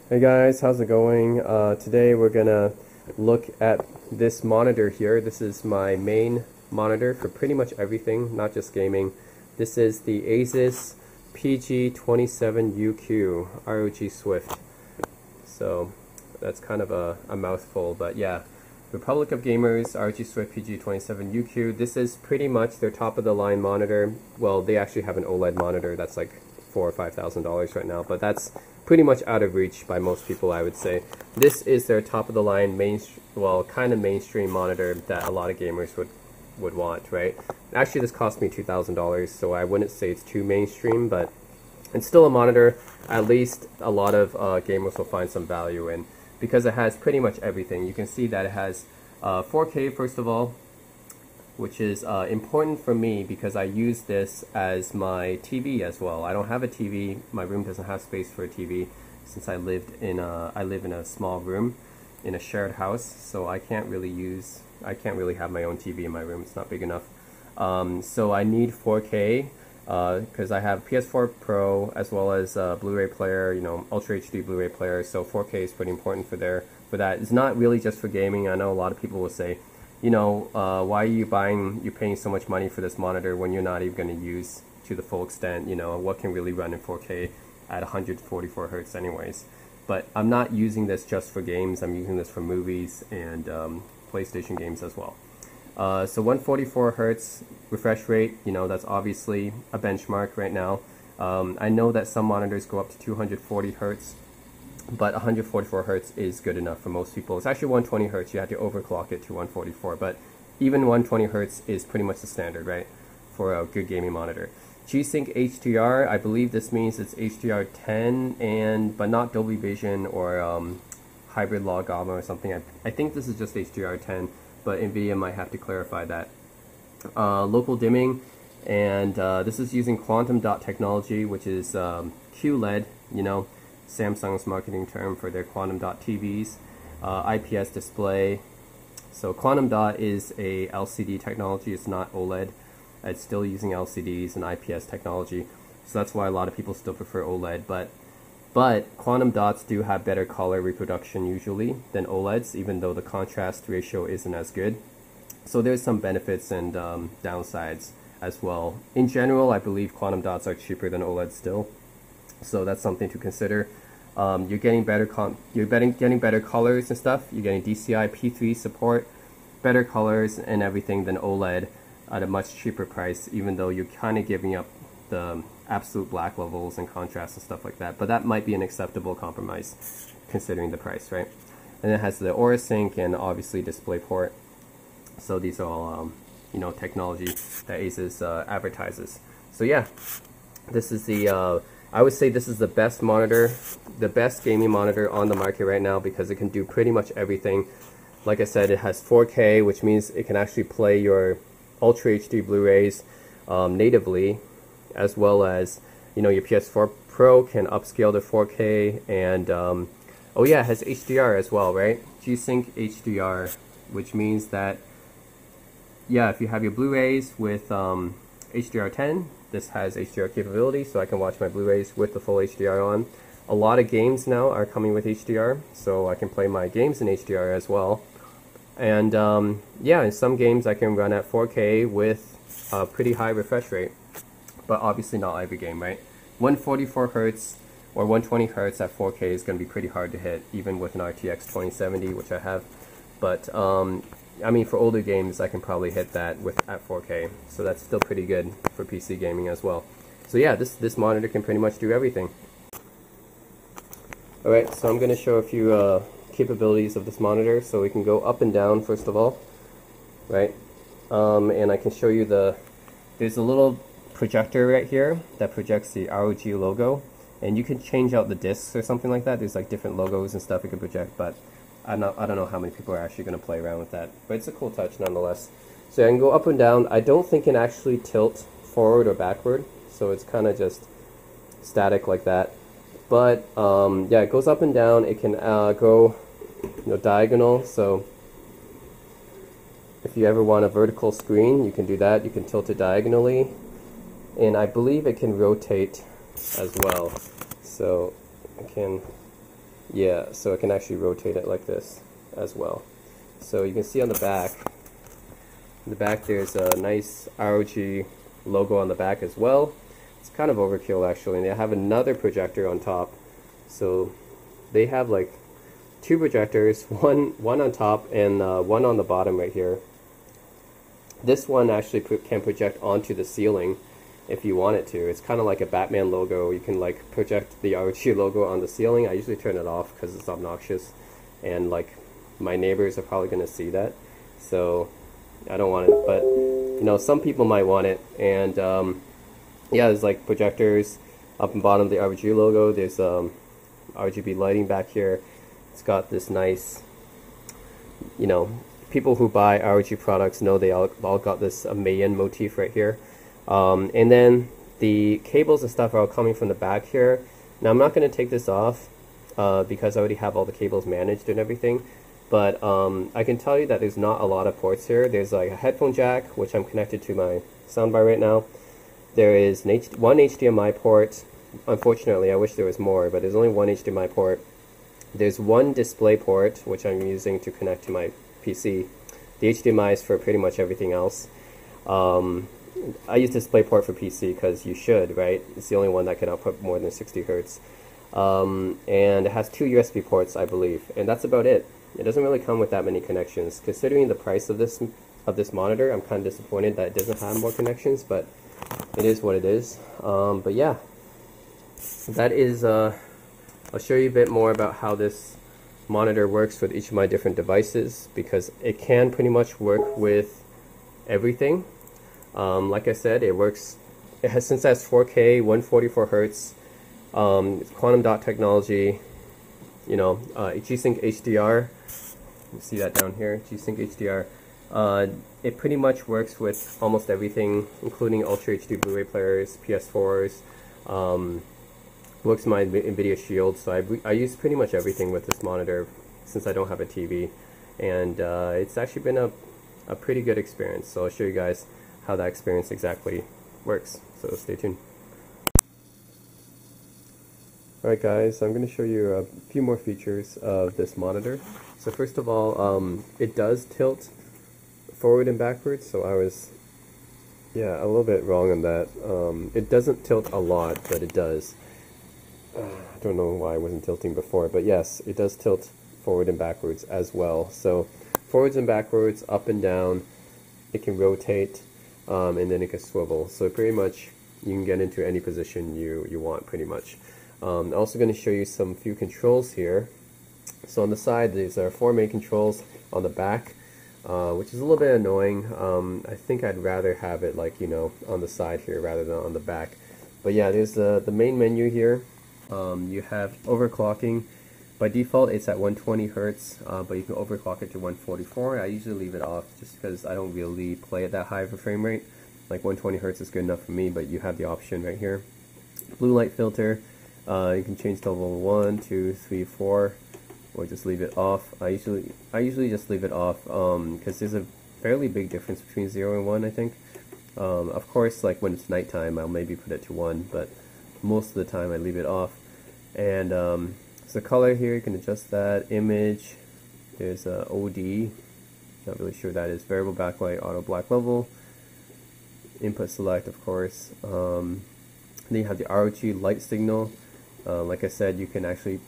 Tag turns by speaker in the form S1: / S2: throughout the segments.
S1: Hey guys, how's it going? Today we're gonna look at this monitor here. This is my main monitor for pretty much everything, not just gaming. This is the Asus PG27UQ ROG Swift. So that's kind of a mouthful, but yeah. Republic of Gamers ROG Swift PG27UQ. This is pretty much their top of the line monitor. Well, they actually have an OLED monitor that's like $4,000 or $5,000 right now, but that's pretty much out of reach by most people, I would say. This is their top of the line kind of mainstream monitor that a lot of gamers would want, right? Actually, this cost me $2,000, so I wouldn't say it's too mainstream, but it's still a monitor at least a lot of gamers will find some value in, because it has pretty much everything. You can see that it has 4K first of all, which is important for me because I use this as my TV as well. I don't have a TV. My room doesn't have space for a TV since I live in a small room in a shared house, so I can't really have my own TV in my room. It's not big enough. So I need 4K because I have PS4 Pro as well as a Blu-ray player, Ultra HD Blu-ray player. So 4K is pretty important for that. It's not really just for gaming. I know a lot of people will say, why are you paying so much money for this monitor when you're not even going to use to the full extent, what can really run in 4K at 144 hertz anyways. But I'm not using this just for games. I'm using this for movies and PlayStation games as well. So 144 hertz refresh rate, that's obviously a benchmark right now. I know that some monitors go up to 240 hertz, but 144 hertz is good enough for most people. It's actually 120 hertz. You have to overclock it to 144, but even 120 hertz is pretty much the standard, right, for a good gaming monitor. G-Sync HDR, I believe this means it's HDR 10 but not Dolby Vision or hybrid log gamma or something. I think this is just HDR 10, but NVIDIA might have to clarify that. Local dimming, and this is using quantum dot technology, which is QLED, Samsung's marketing term for their quantum dot TVs, IPS display. So quantum dot is a LCD technology, it's not OLED. It's still using LCDs and IPS technology, so that's why a lot of people still prefer OLED, but quantum dots do have better color reproduction usually than OLEDs, even though the contrast ratio isn't as good. So there's some benefits and downsides as well. In general, I believe quantum dots are cheaper than OLED still, so that's something to consider. You're getting better colors and stuff. You're getting DCI P3 support, better colors and everything than OLED at a much cheaper price, even though you're kind of giving up the absolute black levels and contrast and stuff like that. But that might be an acceptable compromise considering the price, right? And it has the Aura Sync and obviously DisplayPort. So these are all technology that Asus advertises. So yeah, this is the I would say this is the best monitor, the best gaming monitor on the market right now, because it can do pretty much everything. Like I said, it has 4K, which means it can actually play your Ultra HD Blu-rays natively, as well as your PS4 Pro can upscale to 4K, and oh yeah, it has HDR as well, right? G-Sync HDR, which means that if you have your Blu-rays with HDR 10, this has HDR capability, so I can watch my Blu-rays with the full HDR on. A lot of games now are coming with HDR, so I can play my games in HDR as well. And in some games I can run at 4K with a pretty high refresh rate, but obviously not every game, right? 144 hertz or 120 hertz at 4K is going to be pretty hard to hit, even with an RTX 2070, which I have. But I mean, for older games, I can probably hit that at 4K, so that's still pretty good for PC gaming as well. So yeah, this monitor can pretty much do everything. Alright, so I'm going to show a few capabilities of this monitor. So we can go up and down first of all, right? And I can show you there's a little projector right here that projects the ROG logo, and you can change out the discs or something like that. There's like different logos and stuff you can project, but I don't know how many people are actually going to play around with that, but it's a cool touch nonetheless. So I can go up and down. I don't think it can actually tilt forward or backward, so it's kind of just static like that. But yeah, it goes up and down. It can go diagonal, so if you ever want a vertical screen, you can do that. You can tilt it diagonally, and I believe it can rotate as well. So I can Yeah, so I can actually rotate it like this as well. So you can see on the back, there's a nice ROG logo on the back as well. It's kind of overkill actually, and they have another projector on top. So they have like two projectors, one on top and one on the bottom right here. This one actually can project onto the ceiling if you want it to. It's kind of like a Batman logo. You can like project the ROG logo on the ceiling. I usually turn it off because it's obnoxious, and like my neighbors are probably going to see that, so I don't want it. But you know, some people might want it. And yeah, there's like projectors up and bottom of the ROG logo. There's RGB lighting back here. It's got this nice, you know, people who buy ROG products know they all got this Mayan motif right here. And then the cables and stuff are all coming from the back here. Now I'm not going to take this off because I already have all the cables managed and everything. But I can tell you that there's not a lot of ports here. There's like a headphone jack, which I'm connected to my soundbar right now. There is one HDMI port. Unfortunately, I wish there was more, but there's only one HDMI port. There's one display port, which I'm using to connect to my PC. The HDMI is for pretty much everything else. I use DisplayPort for PC because you should, right? It's the only one that can output more than 60 hertz. And it has two USB ports, I believe, and that's about it. It doesn't really come with that many connections. Considering the price of this monitor, I'm kind of disappointed that it doesn't have more connections, but it is what it is. But yeah, that is. I'll show you a bit more about how this monitor works with each of my different devices, because it can pretty much work with everything. Like I said, it works. Since it has 4K, 144 hertz, it's quantum dot technology. You know, G-Sync HDR. You see that down here, G-Sync HDR. It pretty much works with almost everything, including Ultra HD Blu-ray players, PS4s. Works my NVIDIA Shield, so I use pretty much everything with this monitor since I don't have a TV, and it's actually been a pretty good experience. So I'll show you guys how that experience exactly works. So stay tuned. Alright guys, I'm going to show you a few more features of this monitor. So first of all, it does tilt forward and backwards, so I was, yeah, a little bit wrong on that. It doesn't tilt a lot, but it does. I don't know why I wasn't tilting before, but yes, it does tilt forward and backwards as well. So forwards and backwards, up and down, it can rotate, and then it can swivel. So pretty much you can get into any position you want pretty much. I'm also going to show you some few controls here. So on the side, these are 4 main controls. On the back, which is a little bit annoying. I think I'd rather have it like, you know, on the side here rather than on the back. But yeah, there's the main menu here. You have overclocking. By default, it's at 120 hertz, but you can overclock it to 144. I usually leave it off just because I don't really play at that high of a frame rate. Like 120 hertz is good enough for me, but you have the option right here. Blue light filter. You can change to level 1, 2, 3, 4, or just leave it off. I usually just leave it off because there's a fairly big difference between 0 and 1, I think. Of course, like when it's nighttime, I'll maybe put it to 1, but most of the time I leave it off. And so color here, you can adjust that. Image, there's OD, not really sure what that is. Variable backlight, auto black level. Input select, of course. Then you have the ROG light signal. Like I said, you can actually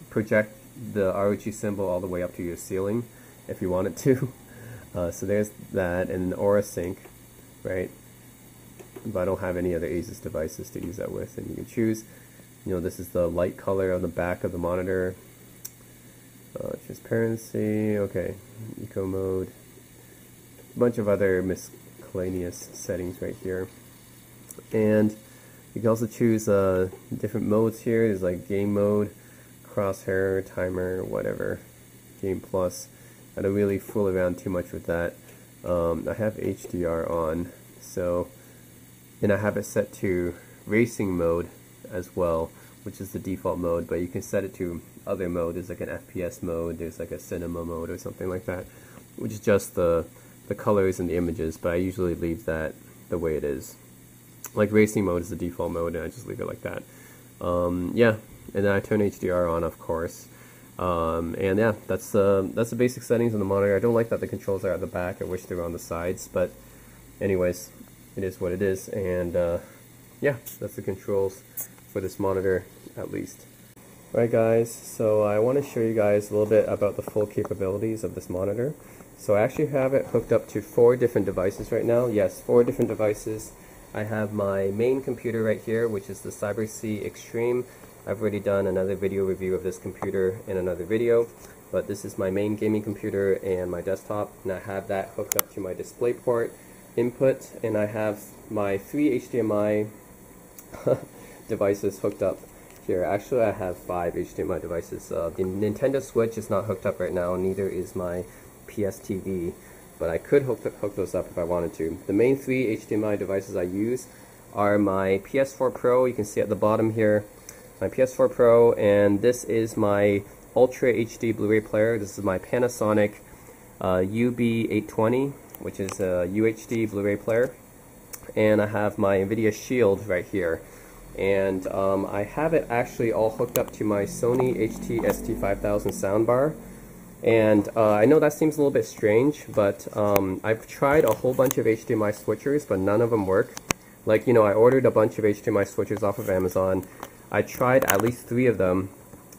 S1: project the ROG symbol all the way up to your ceiling if you wanted to. So there's that, and Aura Sync, right? But I don't have any other Asus devices to use that with, and you can choose. You know, this is the light color on the back of the monitor. Transparency, okay. Eco mode. A bunch of other miscellaneous settings right here. And you can also choose different modes here. There's like game mode, crosshair, timer, whatever, game plus. I don't really fool around too much with that. I have HDR on, so, and I have it set to racing mode as well, which is the default mode, but you can set it to other mode. There's like an FPS mode, there's like a cinema mode or something like that, which is just the colors and the images, but I usually leave that the way it is. Like racing mode is the default mode, and I just leave it like that. Yeah, and then I turn HDR on, of course. And yeah, that's the basic settings on the monitor. I don't like that the controls are at the back. I wish they were on the sides, but anyways, it is what it is. And yeah, that's the controls for this monitor, at least. Alright guys, so I want to show you guys a little bit about the full capabilities of this monitor. So I actually have it hooked up to 4 different devices right now. Yes, 4 different devices. I have my main computer right here, which is the CyberC Extreme. I've already done another video review of this computer in another video, but this is my main gaming computer and my desktop, and I have that hooked up to my DisplayPort input, and I have my 3 HDMI devices hooked up here. Actually, I have 5 HDMI devices. The Nintendo Switch is not hooked up right now, neither is my PS TV, but I could hook those up if I wanted to. The main 3 HDMI devices I use are my PS4 Pro, you can see at the bottom here, my PS4 Pro, and this is my Ultra HD Blu-ray player. This is my Panasonic UB820, which is a UHD Blu-ray player, and I have my NVIDIA Shield right here. And I have it actually all hooked up to my Sony HT-ST5000 soundbar. And I know that seems a little bit strange, but I've tried a whole bunch of HDMI switchers, but none of them work. Like, you know, I ordered a bunch of HDMI switchers off of Amazon. I tried at least 3 of them.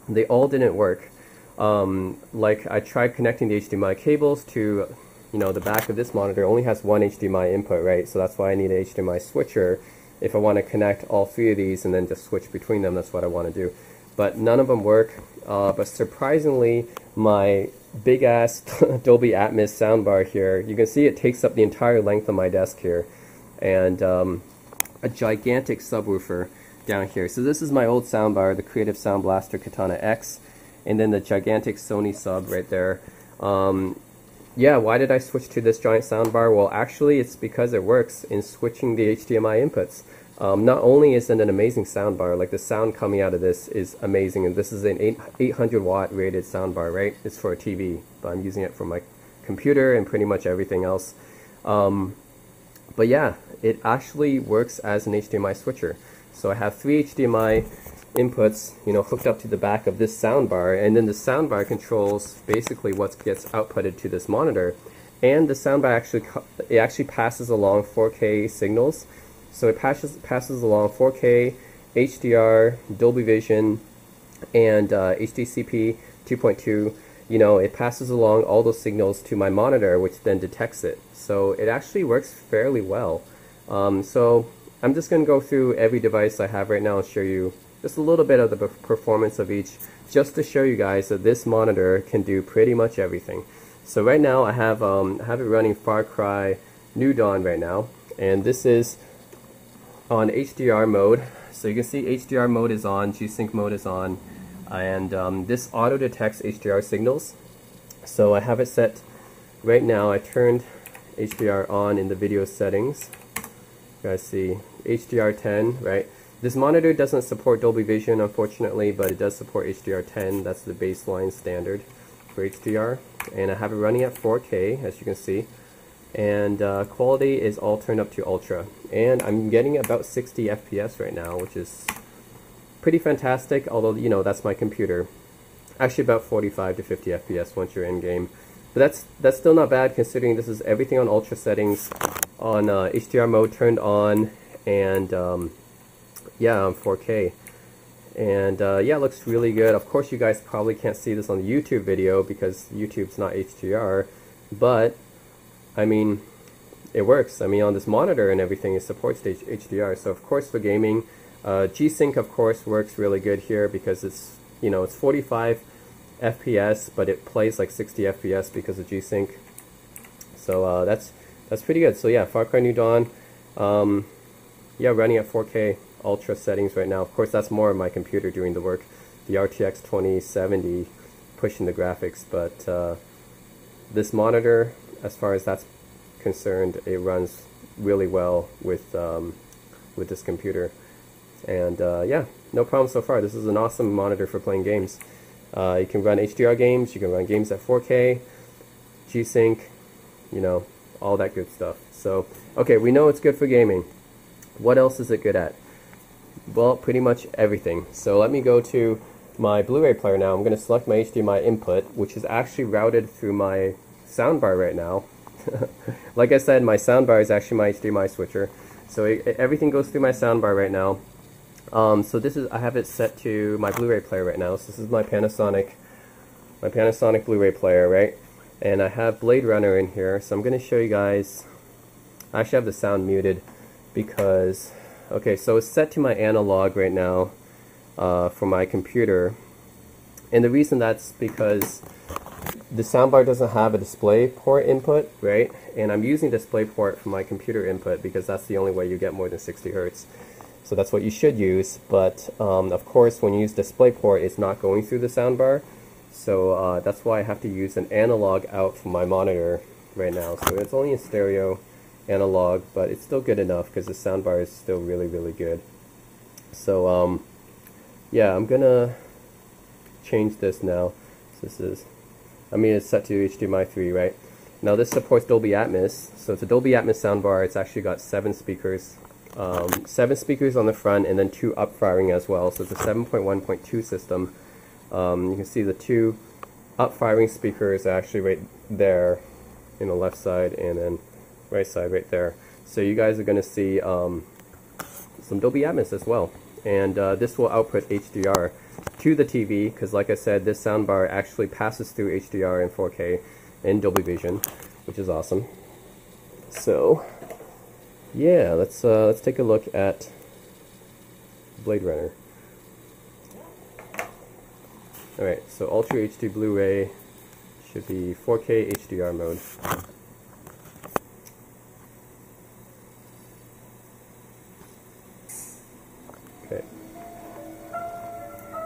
S1: They all didn't work. Like, I tried connecting the HDMI cables to, you know, the back of this monitor. It only has 1 HDMI input, right? So that's why I need an HDMI switcher if I want to connect all 3 of these and then just switch between them. That's what I want to do. But none of them work. But surprisingly, my big ass Dolby Atmos soundbar here, you can see it takes up the entire length of my desk here, and a gigantic subwoofer down here. So this is my old soundbar, the Creative Sound Blaster Katana X, and then the gigantic Sony sub right there. Yeah, why did I switch to this giant soundbar? Well, actually, it's because it works in switching the HDMI inputs. Not only is it an amazing soundbar, like the sound coming out of this is amazing, and this is an 800 watt rated soundbar, right? It's for a TV, but I'm using it for my computer and pretty much everything else. But yeah, it actually works as an HDMI switcher. So I have 3 HDMI inputs, you know, hooked up to the back of this soundbar, and then the soundbar controls basically what gets outputted to this monitor. And the soundbar actually passes along 4K signals. So it passes along 4K, HDR, Dolby Vision, and HDCP 2.2. You know, it passes along all those signals to my monitor, which then detects it. So it actually works fairly well. So I'm just going to go through every device I have right now and show you just a little bit of the performance of each, just to show you guys that this monitor can do pretty much everything. So right now I have it running Far Cry New Dawn right now, and this is on HDR mode. So you can see HDR mode is on, G-Sync mode is on, and this auto detects HDR signals. So I have it set right now. I turned HDR on in the video settings. You guys see HDR 10, right? This monitor doesn't support Dolby Vision, unfortunately, but it does support HDR 10. That's the baseline standard for HDR. And I have it running at 4K, as you can see. And quality is all turned up to Ultra. And I'm getting about 60 FPS right now, which is pretty fantastic, although, you know, that's my computer. Actually about 45 to 50 FPS once you're in game. But that's still not bad, considering this is everything on Ultra settings, on HDR mode turned on, and yeah, on 4K. And yeah, it looks really good. Of course, you guys probably can't see this on the YouTube video because YouTube's not HDR, but I mean, it works. I mean, on this monitor and everything, it supports HDR. So of course, for gaming, G-Sync of course works really good here because it's, you know, it's 45 FPS, but it plays like 60 FPS because of G-Sync. So that's pretty good. So yeah, Far Cry New Dawn, yeah, running at 4K Ultra settings right now. Of course, that's more of my computer doing the work, the RTX 2070 pushing the graphics, but this monitor, as far as that's concerned, it runs really well with this computer. And yeah, no problem so far. This is an awesome monitor for playing games. You can run HDR games, you can run games at 4K, G-Sync, you know, all that good stuff. So, okay, we know it's good for gaming. What else is it good at? Well, pretty much everything. So let me go to my Blu-ray player now, I'm going to select my HDMI input, which is actually routed through my soundbar right now. Like I said, my soundbar is actually my HDMI switcher, so everything goes through my soundbar right now. So this is, I have it set to my Blu-ray player right now. So this is my Panasonic Blu-ray player, right? And I have Blade Runner in here, so I'm going to show you guys. I actually have the sound muted because, okay, so it's set to my analog right now for my computer, and the reason that's because the soundbar doesn't have a display port input, right? And I'm using display port for my computer input because that's the only way you get more than 60 Hertz. So that's what you should use, but of course when you use display port, it's not going through the soundbar. So that's why I have to use an analog out from my monitor right now. So it's only in stereo analog, but it's still good enough because the soundbar is still really, really good. So yeah, I'm gonna change this now. So this is, it's set to HDMI 3, right? Now this supports Dolby Atmos, so it's a Dolby Atmos soundbar. It's actually got 7 speakers. 7 speakers on the front and then 2 up-firing as well. So it's a 7.1.2 system. You can see the 2 up-firing speakers are actually right there, left side, and then right side right there. So you guys are going to see some Dolby Atmos as well. And this will output HDR to the TV, because like I said, this soundbar actually passes through HDR and 4K and Dolby Vision, which is awesome. So yeah, let's take a look at Blade Runner. Alright, so Ultra HD Blu-ray should be 4K HDR mode. Okay.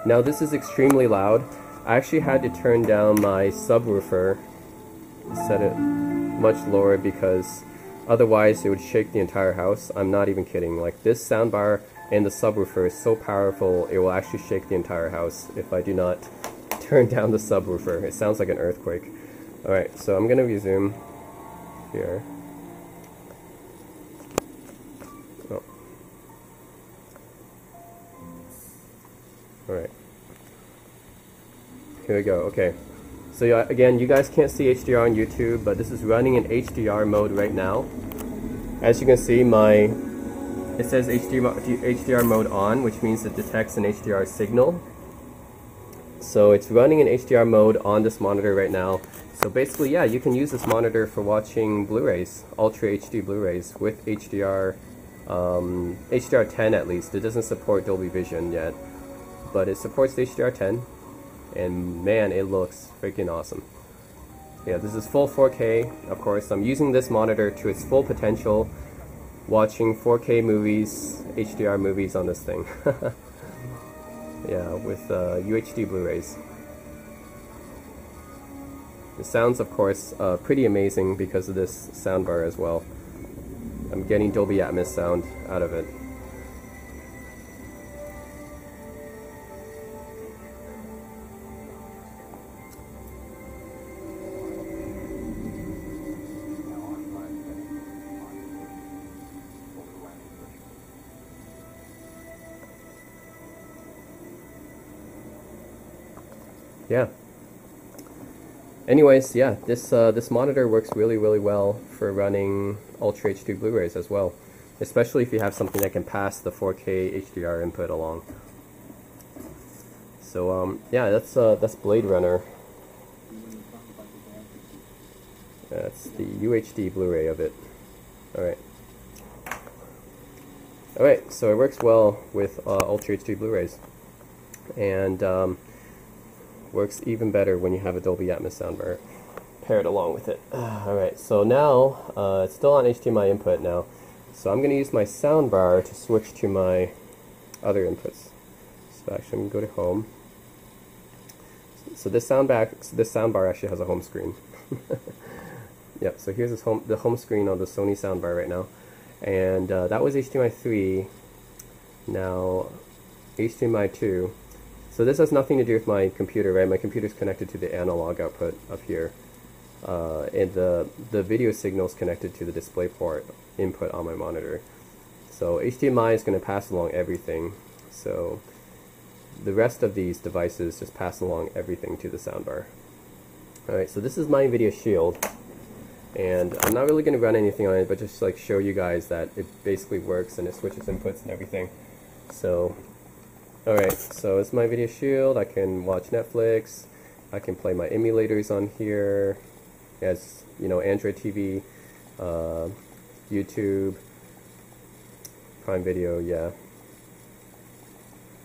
S1: Now this is extremely loud. I actually had to turn down my subwoofer, set it much lower because otherwise it would shake the entire house. I'm not even kidding. Like, this soundbar and the subwoofer is so powerful it will actually shake the entire house if I do not turn down the subwoofer. It sounds like an earthquake. Alright, so I'm gonna resume here. Oh. Alright. Here we go. Okay. So yeah, again, you guys can't see HDR on YouTube, but this is running in HDR mode right now. As you can see, it says HDR mode on, which means it detects an HDR signal. So it's running in HDR mode on this monitor right now. So basically, yeah, you can use this monitor for watching Blu-rays, Ultra HD Blu-rays with HDR, HDR10 at least. It doesn't support Dolby Vision yet, but it supports HDR10. And man, it looks freaking awesome. Yeah, this is full 4K, of course. I'm using this monitor to its full potential, watching 4K movies, HDR movies on this thing. Yeah, with UHD Blu-rays. The sounds, of course, pretty amazing because of this soundbar as well. I'm getting Dolby Atmos sound out of it. Yeah. Anyways, yeah, this monitor works really, really well for running Ultra HD Blu-rays as well, especially if you have something that can pass the 4K HDR input along. So yeah, that's Blade Runner. That's the UHD Blu-ray of it. Alright. Alright, so it works well with Ultra HD Blu-rays. And works even better when you have a Dolby Atmos soundbar paired along with it. Alright, so now it's still on HDMI input now. So I'm going to use my soundbar to switch to my other inputs. So actually I'm going to go to home. So this soundbar actually has a home screen. Yep, so here's the home screen on the Sony soundbar right now. And that was HDMI 3. Now HDMI 2. So this has nothing to do with my computer, right? My computer's connected to the analog output up here. And the video signal is connected to the DisplayPort input on my monitor. So HDMI is going to pass along everything. So the rest of these devices just pass along everything to the soundbar. Alright, so this is my NVIDIA Shield, and I'm not really going to run anything on it, but just like show you guys that it basically works and it switches inputs and everything. So, alright, so it's my NVIDIA Shield. I can watch Netflix, I can play my emulators on here, as you know, Android TV, YouTube, Prime Video, yeah.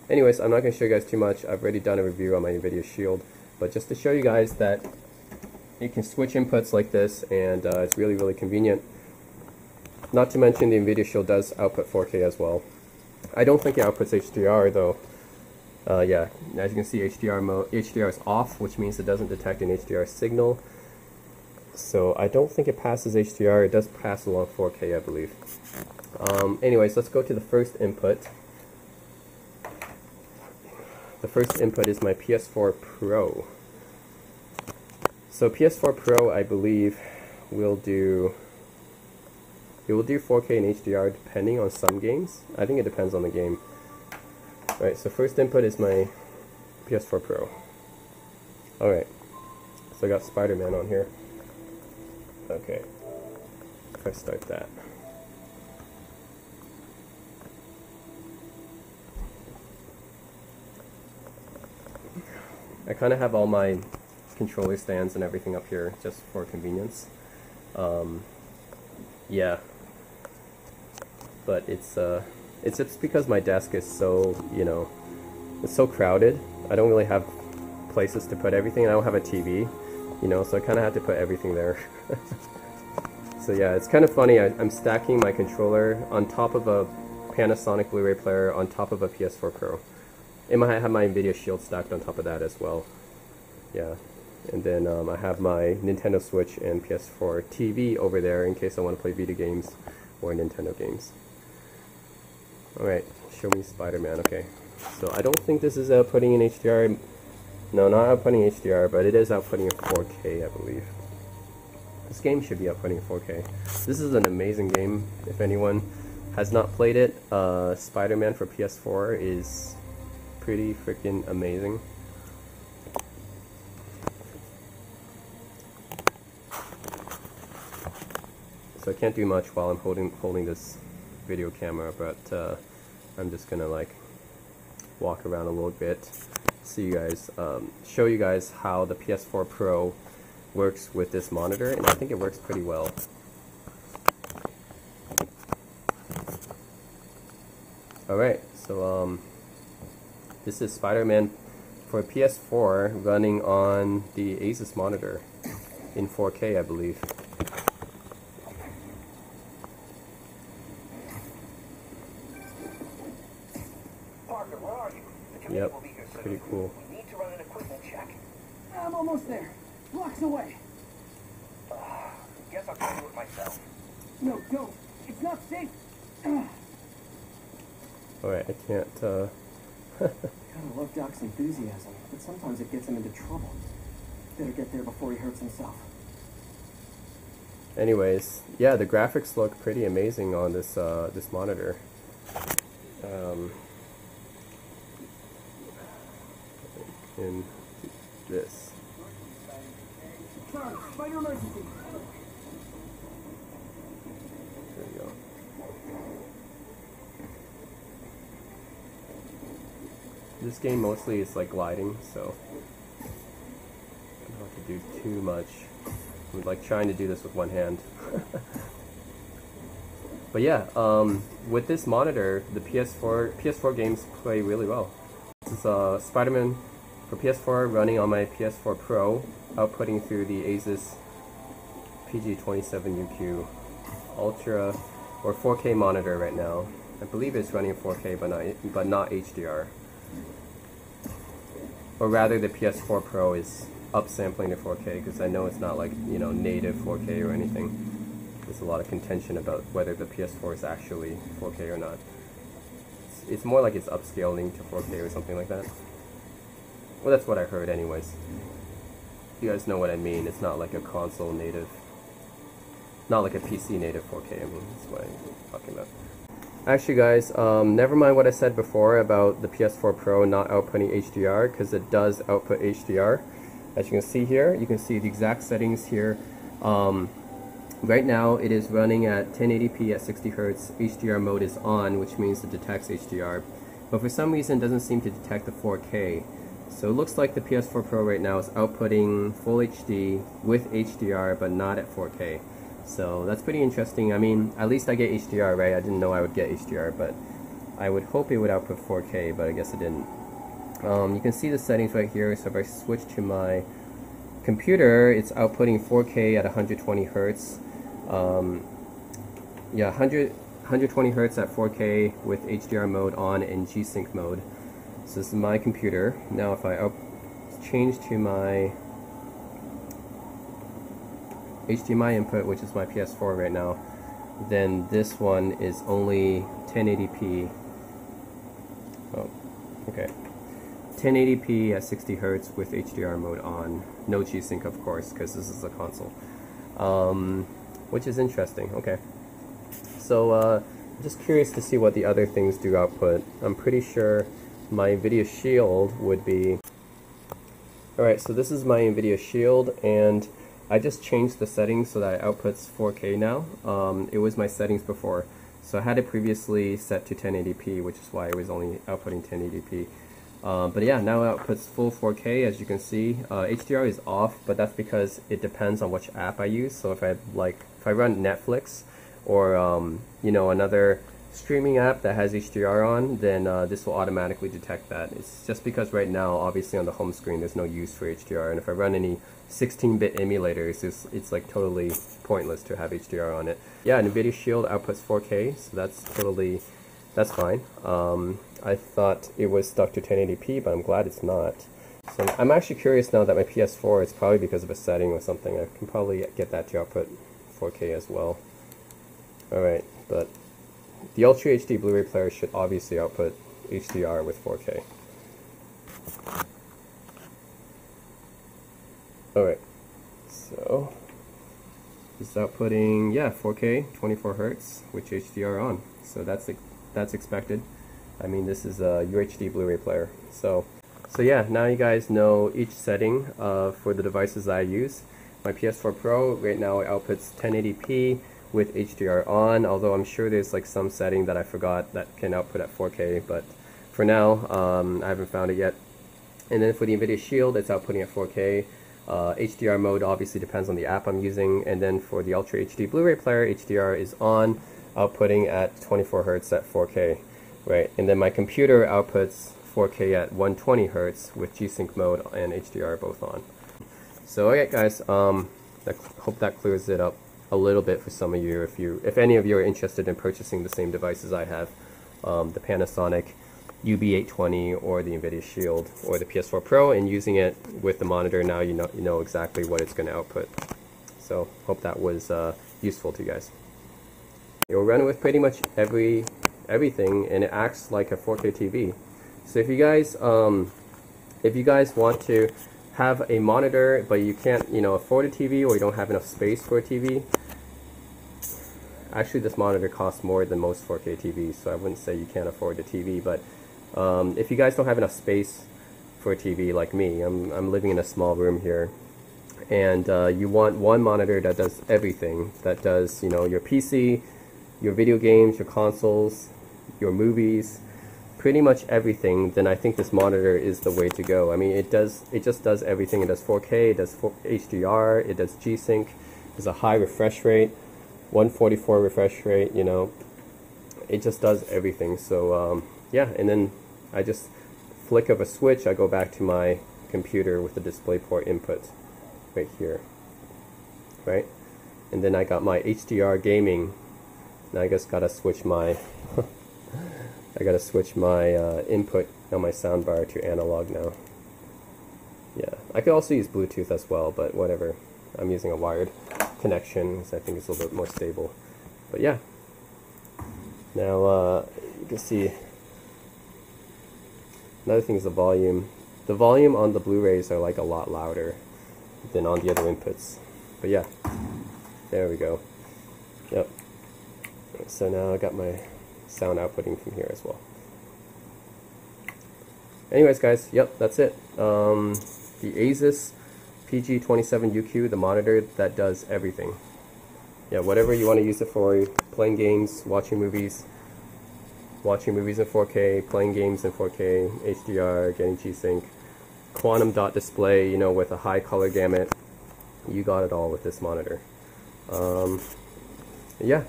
S1: Anyways, I'm not going to show you guys too much. I've already done a review on my NVIDIA Shield, but just to show you guys that you can switch inputs like this, and it's really, really convenient. Not to mention the NVIDIA Shield does output 4K as well. I don't think it outputs HDR though. Yeah, as you can see, HDR is off, which means it doesn't detect an HDR signal. So I don't think it passes HDR. It does pass along 4K, I believe. Anyways, let's go to the first input. The first input is my PS4 Pro. So PS4 Pro, I believe, will do 4K and HDR depending on some games. I think it depends on the game. Alright, so first input is my PS4 Pro. Alright, so I got Spider-Man on here. Okay, if I start that. I kind of have all my controller stands and everything up here just for convenience. Yeah, but it's just because my desk is so, you know, it's so crowded. I don't really have places to put everything. I don't have a TV, you know, so I kind of have to put everything there. So yeah, it's kind of funny. I'm stacking my controller on top of a Panasonic Blu-ray player on top of a PS4 Pro. And I have my NVIDIA Shield stacked on top of that as well. Yeah, and then I have my Nintendo Switch and PS4 TV over there in case I want to play video games or Nintendo games. Alright, show me Spider-Man. Okay, so I don't think this is outputting in HDR. No, not outputting HDR, but it is outputting in 4K, I believe. This game should be outputting in 4K. This is an amazing game. If anyone has not played it, Spider-Man for PS4 is pretty freaking amazing. So I can't do much while I'm holding this video camera, but I'm just gonna like walk around a little bit, see you guys, show you guys how the PS4 Pro works with this monitor, and I think it works pretty well. Alright, so this is Spider-Man for PS4 running on the Asus monitor in 4K, I believe.
S2: Parker, where are you?
S1: Yep, pretty cool.
S2: We need to run an equipment check.
S3: I'm almost there. Blocks away.
S2: Guess I'll try to do it myself.
S3: No, don't. It's not safe.
S1: Alright, I can't,
S3: Gotta love Doc's enthusiasm, but sometimes it gets him into trouble. Better get there before he hurts himself.
S1: Anyways, yeah, the graphics look pretty amazing on this this monitor. In this.
S3: Sorry, spider emergency.
S1: There we go. This game mostly is like gliding, so I don't have to do too much. I'm like trying to do this with one hand. But yeah, with this monitor, the PS4 games play really well. This is Spider-Man for PS4 running on my PS4 Pro, outputting through the Asus PG27UQ Ultra or 4K monitor right now. I believe it's running 4K, but not HDR. Or rather, the PS4 Pro is upsampling to 4K because I know it's not like, you know, native 4K or anything. There's a lot of contention about whether the PS4 is actually 4K or not. It's more like it's upscaling to 4K or something like that. Well, that's what I heard anyways. You guys know what I mean. It's not like a console native, not like a PC native 4K. I mean, that's what I'm talking about. Actually guys, never mind what I said before about the PS4 Pro not outputting HDR, because it does output HDR. As you can see here, you can see the exact settings here. Right now it is running at 1080p at 60 Hz. HDR mode is on, which means it detects HDR. But for some reason it doesn't seem to detect the 4K. So it looks like the PS4 Pro right now is outputting full HD with HDR, but not at 4K. So that's pretty interesting. I mean, at least I get HDR, right? I didn't know I would get HDR, but I would hope it would output 4K, but I guess it didn't. You can see the settings right here. So if I switch to my computer, it's outputting 4K at 120 Hz. Yeah, 120 Hz at 4K with HDR mode on and G-Sync mode. So this is my computer. Now if I change to my HDMI input, which is my PS4 right now, then this one is only 1080p. Oh, okay. 1080p at 60 Hz with HDR mode on. No G-Sync, of course, because this is a console. Which is interesting. Okay. So, just curious to see what the other things do output. I'm pretty sure my NVIDIA Shield would be... Alright, so this is my NVIDIA Shield, and I just changed the settings so that it outputs 4K now. It was my settings before. So I had it previously set to 1080p, which is why it was only outputting 1080p. But yeah, now it outputs full 4K, as you can see. HDR is off, but that's because it depends on which app I use. So if I run Netflix or you know, another streaming app that has HDR on, then this will automatically detect that. It's just because right now, obviously on the home screen, there's no use for HDR, and if I run any 16-bit emulators, it's like totally pointless to have HDR on it. Yeah, NVIDIA Shield outputs 4K, so that's fine. I thought it was stuck to 1080p, but I'm glad it's not. So I'm actually curious now that my PS4, it's probably because of a setting or something. I can probably get that to output 4K as well. Alright, but the Ultra HD Blu-ray player should obviously output HDR with 4K. Alright, so it's outputting, yeah, 4K, 24 Hz with HDR on. So that's expected. I mean, this is a UHD Blu-ray player. So yeah, now you guys know each setting for the devices I use. My PS4 Pro right now outputs 1080p with HDR on, although I'm sure there's like some setting that I forgot that can output at 4K, but for now I haven't found it yet. And then for the NVIDIA Shield, it's outputting at 4K. HDR mode obviously depends on the app I'm using, and then for the Ultra HD Blu-ray player, HDR is on, outputting at 24 Hz at 4K, right? And then my computer outputs 4K at 120 Hz with G-Sync mode and HDR both on. So okay guys, I hope that clears it up a little bit for some of you, if any of you are interested in purchasing the same devices I have, the Panasonic UB820 or the NVIDIA Shield or the PS4 Pro, and using it with the monitor. Now you know exactly what it's going to output. So hope that was useful to you guys. It'll run with pretty much everything, and it acts like a 4K TV. So if you guys want to have a monitor but you can't afford a TV, or you don't have enough space for a TV, actually this monitor costs more than most 4K TVs, so I wouldn't say you can't afford a TV, but if you guys don't have enough space for a TV like me, I'm living in a small room here, and you want one monitor that does everything, that does your PC, your video games, your consoles, your movies, pretty much everything, then I think this monitor is the way to go. I mean, it just does everything. It does 4K, it does HDR, it does G-Sync, there's a high refresh rate, 144 refresh rate, it just does everything. So yeah, and then I just flick of a switch, I go back to my computer with the DisplayPort input right here, right? And then I got my HDR gaming. Now I just gotta switch my input on my soundbar to analog now. Yeah, I could also use Bluetooth as well, but whatever. I'm using a wired connection, so I think it's a little bit more stable. But yeah. Now you can see another thing is the volume. The volume on the Blu-rays are like a lot louder than on the other inputs. But yeah, there we go. Yep. So now I got my sound outputting from here as well. Anyways, guys, yep, that's it. The Asus PG27UQ, the monitor that does everything. Yeah, whatever you want to use it for, playing games, watching movies in 4K, playing games in 4K, HDR, getting G-Sync, quantum dot display, you know, with a high color gamut. You got it all with this monitor. Yeah,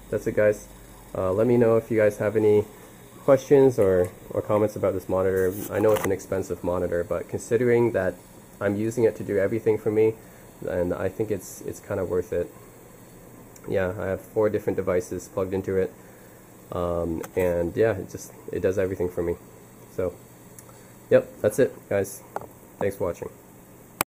S1: that's it, guys. Let me know if you guys have any questions or comments about this monitor. I know it's an expensive monitor, but considering that I'm using it to do everything for me, and I think it's kind of worth it. Yeah, I have 4 different devices plugged into it, and yeah, it does everything for me. So, yep, that's it, guys. Thanks for watching.